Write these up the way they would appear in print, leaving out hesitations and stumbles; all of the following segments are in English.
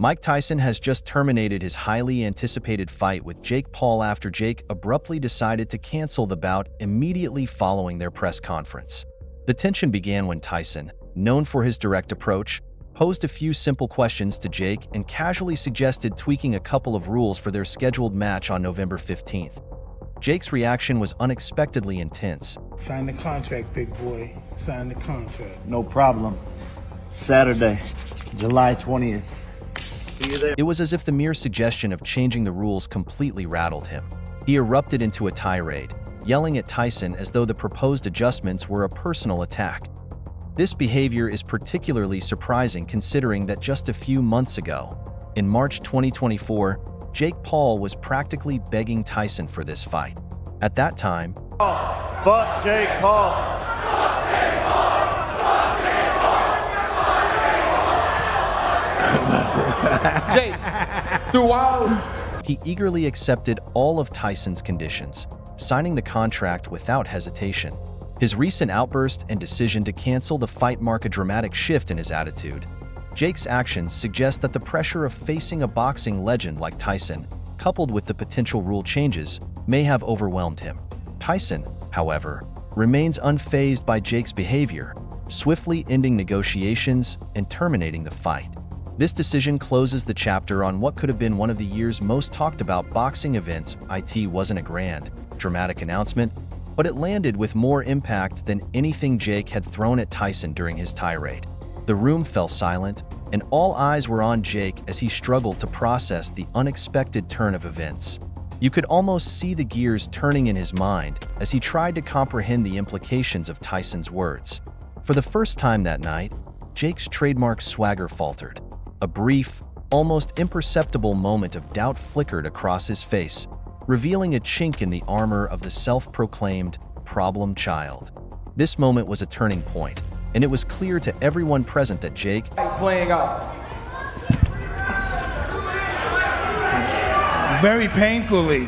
Mike Tyson has just terminated his highly anticipated fight with Jake Paul after Jake abruptly decided to cancel the bout immediately following their press conference. The tension began when Tyson, known for his direct approach, posed a few simple questions to Jake and casually suggested tweaking a couple of rules for their scheduled match on November 15th. Jake's reaction was unexpectedly intense. Sign the contract, big boy. Sign the contract. No problem. Saturday, July 20th. See you there. It was as if the mere suggestion of changing the rules completely rattled him. He erupted into a tirade, yelling at Tyson as though the proposed adjustments were a personal attack. This behavior is particularly surprising considering that just a few months ago, in March 2024, Jake Paul was practically begging Tyson for this fight. At that time, Fuck Jake Paul. Jake, throughout, he eagerly accepted all of Tyson's conditions, signing the contract without hesitation. His recent outburst and decision to cancel the fight mark a dramatic shift in his attitude. Jake's actions suggest that the pressure of facing a boxing legend like Tyson, coupled with the potential rule changes, may have overwhelmed him. Tyson, however, remains unfazed by Jake's behavior, swiftly ending negotiations and terminating the fight. This decision closes the chapter on what could have been one of the year's most talked about boxing events. It wasn't a grand, dramatic announcement, but it landed with more impact than anything Jake had thrown at Tyson during his tirade. The room fell silent, and all eyes were on Jake as he struggled to process the unexpected turn of events. You could almost see the gears turning in his mind as he tried to comprehend the implications of Tyson's words. For the first time that night, Jake's trademark swagger faltered. A brief, almost imperceptible moment of doubt flickered across his face, revealing a chink in the armor of the self-proclaimed problem child. This moment was a turning point, and it was clear to everyone present that Jake, playing out. Very painfully.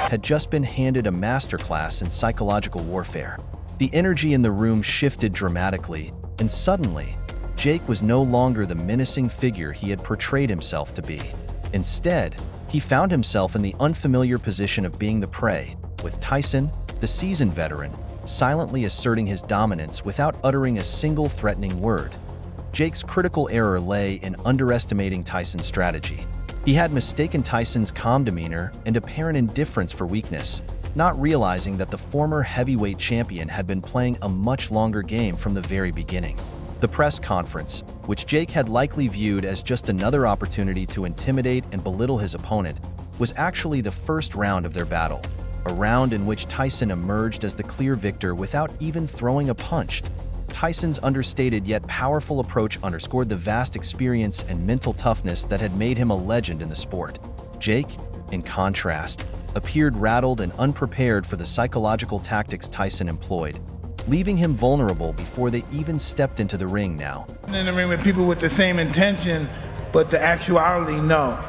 had just been handed a masterclass in psychological warfare. The energy in the room shifted dramatically, and suddenly, Jake was no longer the menacing figure he had portrayed himself to be. Instead, he found himself in the unfamiliar position of being the prey, with Tyson, the seasoned veteran, silently asserting his dominance without uttering a single threatening word. Jake's critical error lay in underestimating Tyson's strategy. He had mistaken Tyson's calm demeanor and apparent indifference for weakness, not realizing that the former heavyweight champion had been playing a much longer game from the very beginning. The press conference, which Jake had likely viewed as just another opportunity to intimidate and belittle his opponent, was actually the first round of their battle, a round in which Tyson emerged as the clear victor without even throwing a punch. Tyson's understated yet powerful approach underscored the vast experience and mental toughness that had made him a legend in the sport. Jake, in contrast, appeared rattled and unprepared for the psychological tactics Tyson employed, leaving him vulnerable before they even stepped into the ring now. In the ring with people with the same intention, but the actuality, no.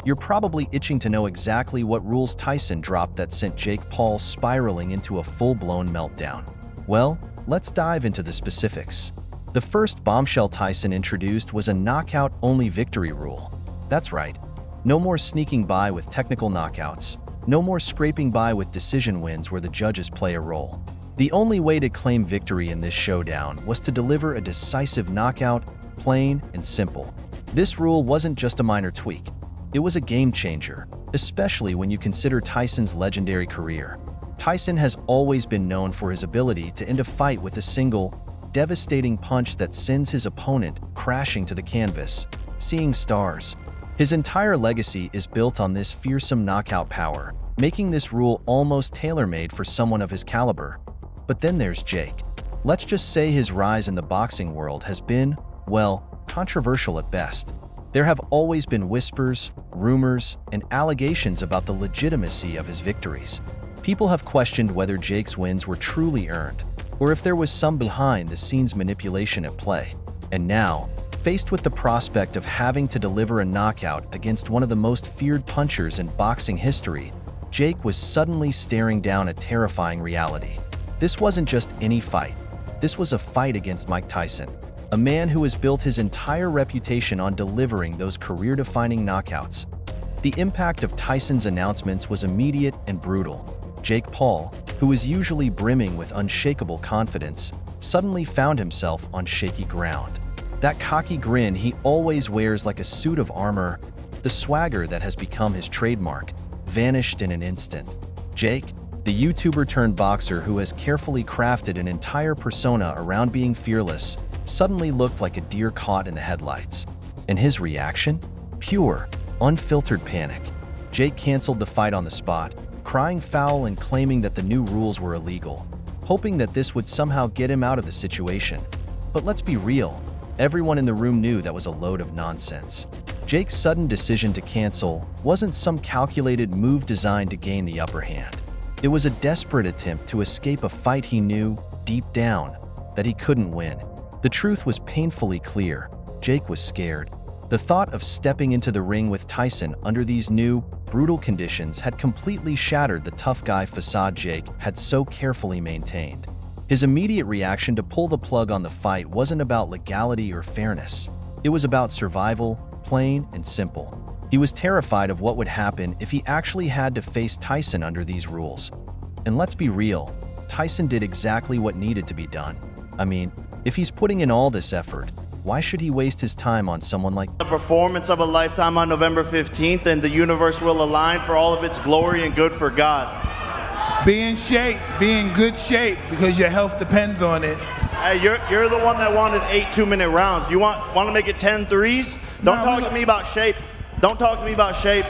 You're probably itching to know exactly what rules Tyson dropped that sent Jake Paul spiraling into a full-blown meltdown. Well, let's dive into the specifics. The first bombshell Tyson introduced was a knockout-only victory rule. That's right, no more sneaking by with technical knockouts, no more scraping by with decision wins where the judges play a role. The only way to claim victory in this showdown was to deliver a decisive knockout, plain and simple. This rule wasn't just a minor tweak. It was a game changer, especially when you consider Tyson's legendary career. Tyson has always been known for his ability to end a fight with a single, devastating punch that sends his opponent crashing to the canvas, seeing stars. His entire legacy is built on this fearsome knockout power, making this rule almost tailor-made for someone of his caliber. But then there's Jake. Let's just say his rise in the boxing world has been, well, controversial at best. There have always been whispers, rumors, and allegations about the legitimacy of his victories. People have questioned whether Jake's wins were truly earned, or if there was some behind-the-scenes manipulation at play. And now, faced with the prospect of having to deliver a knockout against one of the most feared punchers in boxing history, Jake was suddenly staring down a terrifying reality. This wasn't just any fight. This was a fight against Mike Tyson, a man who has built his entire reputation on delivering those career-defining knockouts. The impact of Tyson's announcements was immediate and brutal. Jake Paul, who was usually brimming with unshakable confidence, suddenly found himself on shaky ground. That cocky grin he always wears like a suit of armor, the swagger that has become his trademark, vanished in an instant. Jake, the YouTuber-turned-boxer who has carefully crafted an entire persona around being fearless, suddenly looked like a deer caught in the headlights. And his reaction? Pure, unfiltered panic. Jake canceled the fight on the spot, crying foul and claiming that the new rules were illegal, hoping that this would somehow get him out of the situation. But let's be real, everyone in the room knew that was a load of nonsense. Jake's sudden decision to cancel wasn't some calculated move designed to gain the upper hand. It was a desperate attempt to escape a fight he knew, deep down, that he couldn't win. The truth was painfully clear. Jake was scared. The thought of stepping into the ring with Tyson under these new, brutal conditions had completely shattered the tough guy facade Jake had so carefully maintained. His immediate reaction to pull the plug on the fight wasn't about legality or fairness. It was about survival, plain and simple. He was terrified of what would happen if he actually had to face Tyson under these rules. And let's be real, Tyson did exactly what needed to be done. I mean, if he's putting in all this effort, why should he waste his time on someone like The performance of a lifetime on November 15th, and the universe will align for all of its glory and good for God. Be in shape, be in good shape, because your health depends on it. Hey, you're the one that wanted 8 2-minute rounds. Do you want to make it 10 threes? Don't talk to me about shape. Don't talk to me about shape.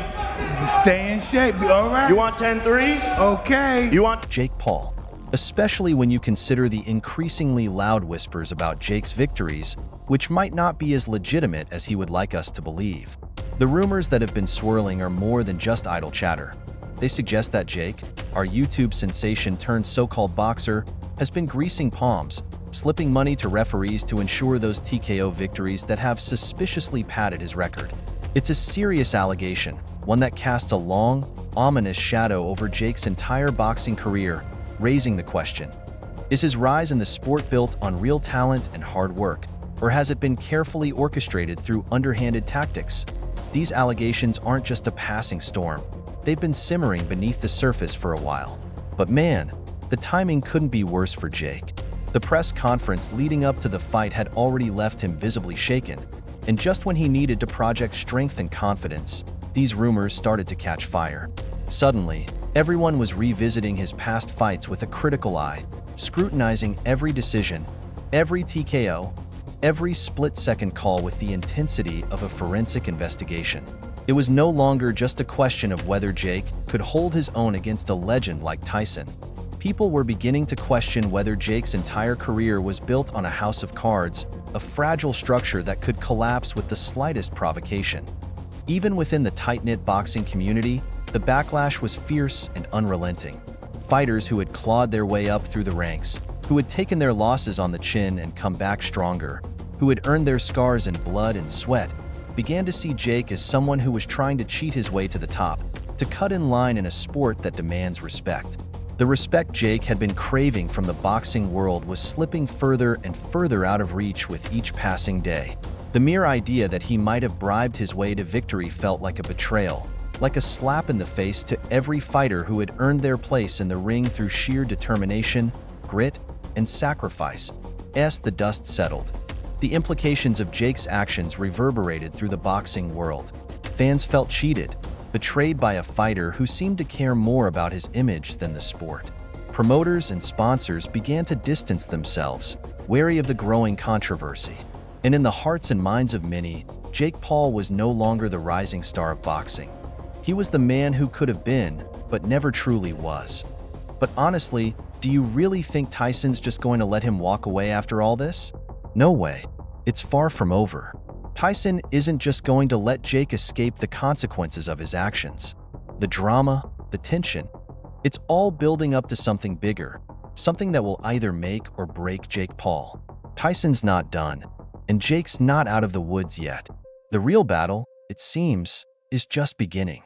Stay in shape, all right? You want 10 threes? Okay. You want Jake Paul, especially when you consider the increasingly loud whispers about Jake's victories, which might not be as legitimate as he would like us to believe. The rumors that have been swirling are more than just idle chatter. They suggest that Jake, our YouTube sensation turned so-called boxer, has been greasing palms, slipping money to referees to ensure those TKO victories that have suspiciously padded his record. It's a serious allegation, one that casts a long, ominous shadow over Jake's entire boxing career, raising the question: is his rise in the sport built on real talent and hard work, or has it been carefully orchestrated through underhanded tactics? These allegations aren't just a passing storm. They've been simmering beneath the surface for a while. But man, the timing couldn't be worse for Jake. The press conference leading up to the fight had already left him visibly shaken, and just when he needed to project strength and confidence, these rumors started to catch fire. Suddenly, everyone was revisiting his past fights with a critical eye, scrutinizing every decision, every TKO, every split-second call with the intensity of a forensic investigation. It was no longer just a question of whether Jake could hold his own against a legend like Tyson. People were beginning to question whether Jake's entire career was built on a house of cards, a fragile structure that could collapse with the slightest provocation. Even within the tight-knit boxing community, the backlash was fierce and unrelenting. Fighters who had clawed their way up through the ranks, who had taken their losses on the chin and come back stronger, who had earned their scars in blood and sweat, began to see Jake as someone who was trying to cheat his way to the top, to cut in line in a sport that demands respect. The respect Jake had been craving from the boxing world was slipping further and further out of reach with each passing day. The mere idea that he might have bribed his way to victory felt like a betrayal, like a slap in the face to every fighter who had earned their place in the ring through sheer determination, grit, and sacrifice. As the dust settled, the implications of Jake's actions reverberated through the boxing world. Fans felt cheated, betrayed by a fighter who seemed to care more about his image than the sport. Promoters and sponsors began to distance themselves, wary of the growing controversy. And in the hearts and minds of many, Jake Paul was no longer the rising star of boxing. He was the man who could have been, but never truly was. But honestly, do you really think Tyson's just going to let him walk away after all this? No way. It's far from over. Tyson isn't just going to let Jake escape the consequences of his actions. The drama, the tension, it's all building up to something bigger, something that will either make or break Jake Paul. Tyson's not done, and Jake's not out of the woods yet. The real battle, it seems, is just beginning.